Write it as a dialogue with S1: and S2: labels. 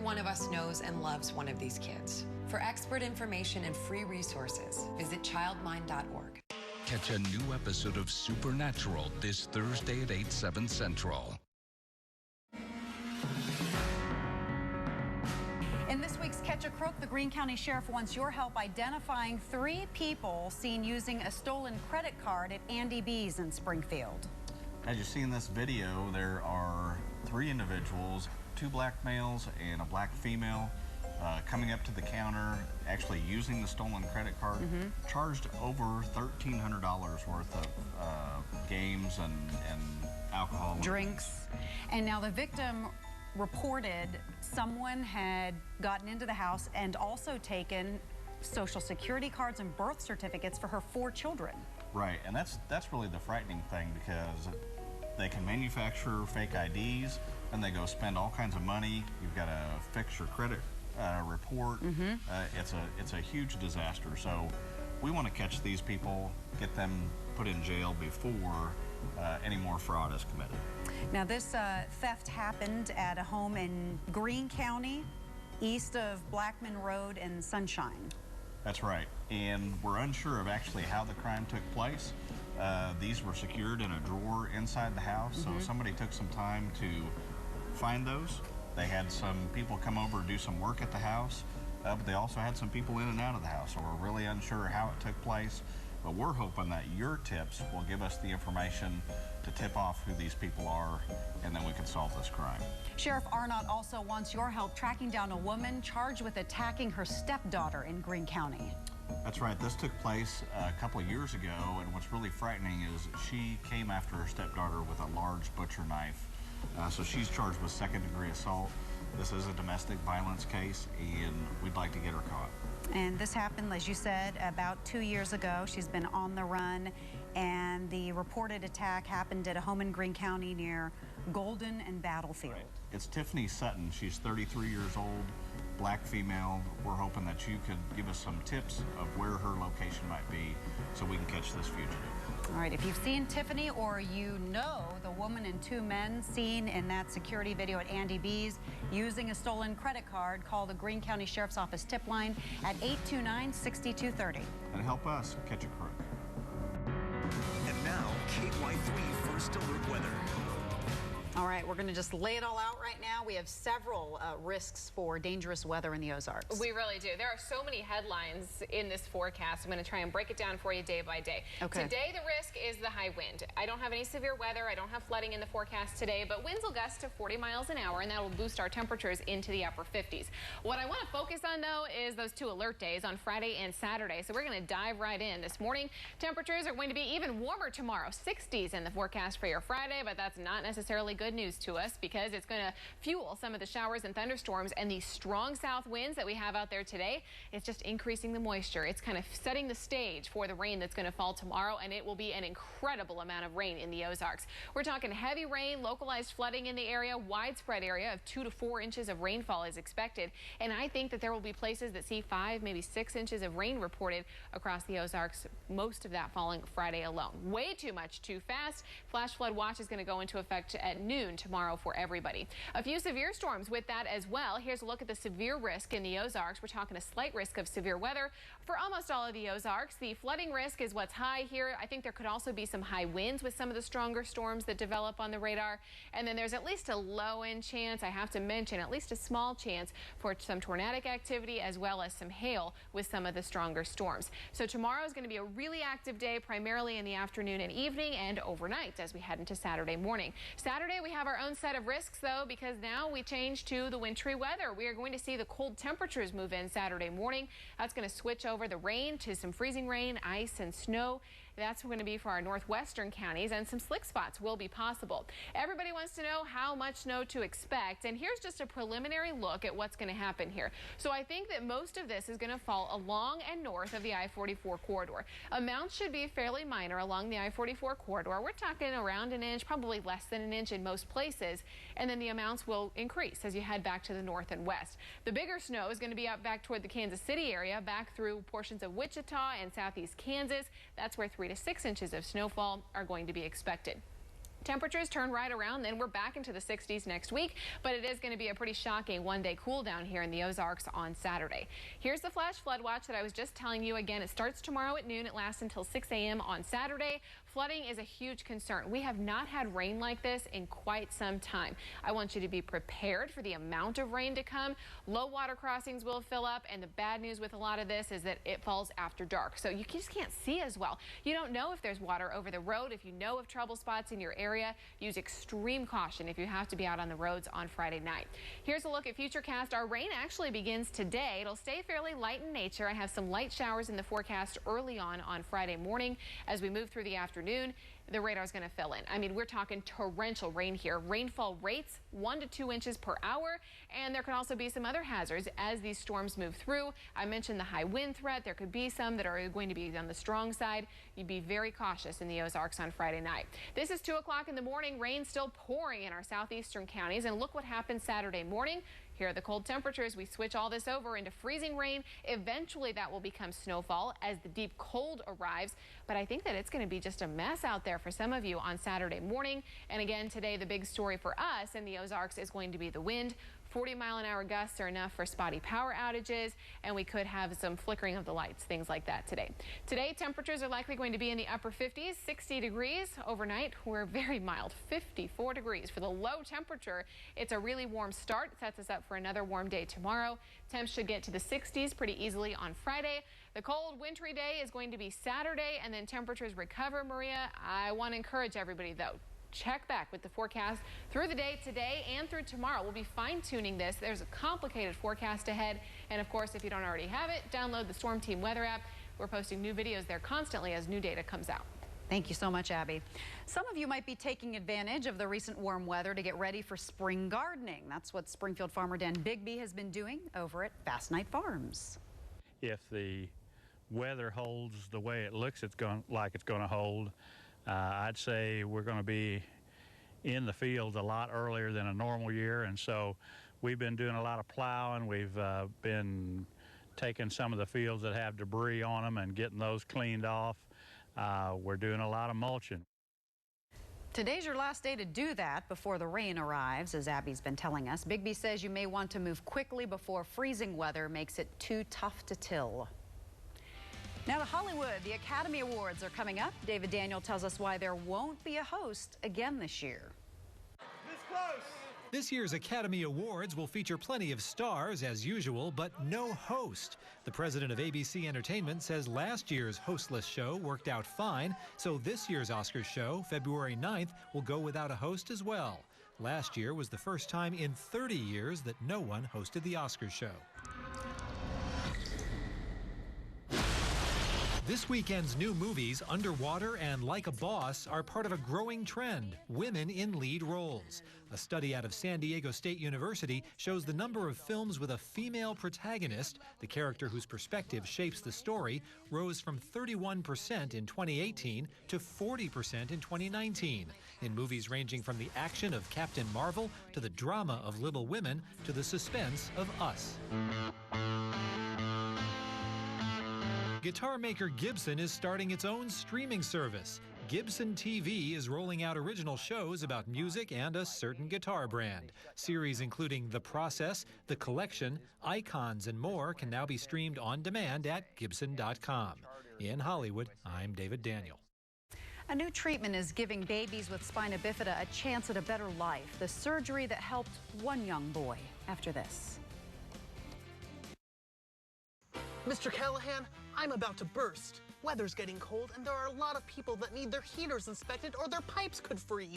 S1: one of us knows and loves one of these kids. For expert information and free resources, visit childmind.org.
S2: Catch a new episode of Supernatural this Thursday at 8, 7 Central.
S3: In this week's Catch a Crook, the Greene County Sheriff wants your help identifying 3 people seen using a stolen credit card at Andy B's in Springfield.
S4: As you see in this video, there are 3 individuals, 2 black males and a black female, coming up to the counter, actually using the stolen credit card, charged over $1,300 worth of games and alcohol.
S3: Drinks. And now the victim reported someone had gotten into the house and also taken Social Security cards and birth certificates for her 4 children.
S4: Right, and that's really the frightening thing, because they can manufacture fake IDs and they go spend all kinds of money. You've got to fix your credit report. It's a huge disaster. So we want to catch these people, get them put in jail before any more fraud is committed.
S3: Now this theft happened at a home in Greene County, east of Blackman Road and Sunshine.
S4: That's right, and we're unsure of actually how the crime took place. These were secured in a drawer inside the house, so somebody took some time to find those. They had some people come over to do some work at the house, but they also had some people in and out of the house, so we're really unsure how it took place. But we're hoping that your tips will give us the information to tip off who these people are, and then we can solve this crime.
S3: Sheriff Arnott also wants your help tracking down a woman charged with attacking her stepdaughter in Greene County.
S4: That's right. This took place a couple of years ago, and what's really frightening is she came after her stepdaughter with a large butcher knife. So she's charged with second-degree assault. This is a domestic violence case, and we'd like to get her caught.
S3: And this happened, as you said, about 2 years ago. She's been on the run, and the reported attack happened at a home in Greene County near Golden and Battlefield.
S4: Right. It's Tiffany Sutton. She's 33 years old, black female. We're hoping that you could give us some tips of where her location might be so we can catch this fugitive.
S3: All right, if you've seen Tiffany or you know the woman and 2 men seen in that security video at Andy B's using a stolen credit card, call the Greene County Sheriff's Office tip line at 829-6230.
S4: And help us catch a crook.
S5: And now, KY3 First Alert Weather.
S3: All right, we're going to just lay it all out right now. We have several risks for dangerous weather in the Ozarks.
S6: We really do. There are so many headlines in this forecast. I'm going to try and break it down for you day by day.
S3: Okay.
S6: Today, the risk is the high wind. I don't have any severe weather. I don't have flooding in the forecast today, but winds will gust to 40 miles an hour, and that will boost our temperatures into the upper 50s. What I want to focus on, though, is those 2 alert days on Friday and Saturday. So we're going to dive right in. This morning, temperatures are going to be even warmer tomorrow. 60s in the forecast for your Friday, but that's not necessarily good news to us because it's going to fuel some of the showers and thunderstorms, and these strong south winds that we have out there today, it's just increasing the moisture. It's kind of setting the stage for the rain that's going to fall tomorrow, and it will be an incredible amount of rain in the Ozarks. We're talking heavy rain, localized flooding in the area, widespread area of 2 to 4 inches of rainfall is expected, and I think that there will be places that see 5, maybe 6 inches of rain reported across the Ozarks, most of that falling Friday alone. Way too much too fast. Flash flood watch is going to go into effect at noon tomorrow for everybody. A few severe storms with that as well. Here's a look at the severe risk in the Ozarks. We're talking a slight risk of severe weather for almost all of the Ozarks. The flooding risk is what's high here. I think there could also be some high winds with some of the stronger storms that develop on the radar. And then there's at least a low end chance, I have to mention, at least a small chance for some tornadic activity as well as some hail with some of the stronger storms. So tomorrow is going to be a really active day, primarily in the afternoon and evening and overnight as we head into Saturday morning. Saturday, we have our own set of risks, though, because now we change to the wintry weather. We are going to see the cold temperatures move in Saturday morning. That's going to switch over the rain to some freezing rain, ice, and snow. That's going to be for our northwestern counties, and some slick spots will be possible. Everybody wants to know how much snow to expect, and here's just a preliminary look at what's going to happen here. So I think that most of this is going to fall along and north of the I-44 corridor. Amounts should be fairly minor along the I-44 corridor. We're talking around an inch, probably less than an inch in most places, and then the amounts will increase as you head back to the north and west. The bigger snow is going to be up back toward the Kansas City area, back through portions of Wichita and southeast Kansas. That's where 3 to 6 inches of snowfall are going to be expected. Temperatures turn right around, then we're back into the 60s next week, but it is going to be a pretty shocking one-day cool down here in the Ozarks on Saturday. Here's the flash flood watch that I was just telling you. Again, it starts tomorrow at noon. It lasts until 6 a.m. on Saturday. Flooding is a huge concern. We have not had rain like this in quite some time. I want you to be prepared for the amount of rain to come. Low water crossings will fill up, and the bad news with a lot of this is that it falls after dark, so you just can't see as well. You don't know if there's water over the road. If you know of trouble spots in your area, use extreme caution if you have to be out on the roads on Friday night. Here's a look at Futurecast. Our rain actually begins today. It'll stay fairly light in nature. I have some light showers in the forecast early on Friday morning. As we move through the afternoon, the radar is going to fill in. I mean, we're talking torrential rain here. Rainfall rates 1 to 2 inches per hour, and there can also be some other hazards as these storms move through. I mentioned the high wind threat. There could be some that are going to be on the strong side. You'd be very cautious in the Ozarks on Friday night. This is 2 o'clock in the morning. Rain still pouring in our southeastern counties, and look what happened Saturday morning. Here are the cold temperatures. We switch all this over into freezing rain. Eventually that will become snowfall as the deep cold arrives. But I think that it's going to be just a mess out there for some of you on Saturday morning. And again, today the big story for us in the Ozarks is going to be the wind. 40-mile-an-hour gusts are enough for spotty power outages, and we could have some flickering of the lights, things like that today. Today, temperatures are likely going to be in the upper 50s, 60 degrees. Overnight, we're very mild, 54 degrees. For the low temperature, it's a really warm start. It sets us up for another warm day tomorrow. Temps should get to the 60s pretty easily on Friday. The cold, wintry day is going to be Saturday, and then temperatures recover, Maria. I want to encourage everybody, though. Check back with the forecast through the day today and through tomorrow. We'll be fine-tuning this. There's a complicated forecast ahead. And, of course, if you don't already have it, download the Storm Team weather app. We're posting new videos there constantly as new data comes out.
S3: Thank you so much, Abby. Some of you might be taking advantage of the recent warm weather to get ready for spring gardening. That's what Springfield farmer Dan Bigby has been doing over at Fast Night Farms.
S7: If the weather holds the way it looks it's going to hold, I'd say we're going to be in the fields a lot earlier than a normal year, and so we've been doing a lot of plowing. We've been taking some of the fields that have debris on them and getting those cleaned off. We're doing a lot of mulching.
S3: Today's your last day to do that before the rain arrives, as Abby's been telling us. Bigby says you may want to move quickly before freezing weather makes it too tough to till. Now to Hollywood, the Academy Awards are coming up. David Daniel tells us why there won't be a host again this year.
S8: This year's Academy Awards will feature plenty of stars as usual, but no host. The president of ABC Entertainment says last year's hostless show worked out fine, so this year's Oscars show, February 9th, will go without a host as well. Last year was the first time in 30 years that no one hosted the Oscars show. This weekend's new movies, Underwater and Like a Boss, are part of a growing trend, women in lead roles. A study out of San Diego State University shows the number of films with a female protagonist, the character whose perspective shapes the story, rose from 31% in 2018 to 40% in 2019, in movies ranging from the action of Captain Marvel to the drama of Little Women to the suspense of Us. Guitar maker Gibson is starting its own streaming service. Gibson TV is rolling out original shows about music and a certain guitar brand. Series including The Process, The Collection, Icons, and more can now be streamed on demand at Gibson.com. In Hollywood, I'm David Daniel.
S3: A new treatment is giving babies with spina bifida a chance at a better life. The surgery that helped one young boy. After this.
S9: Mr. Callahan, I'm about to burst. Weather's getting cold, and there are a lot of people that need their heaters inspected or their pipes could freeze.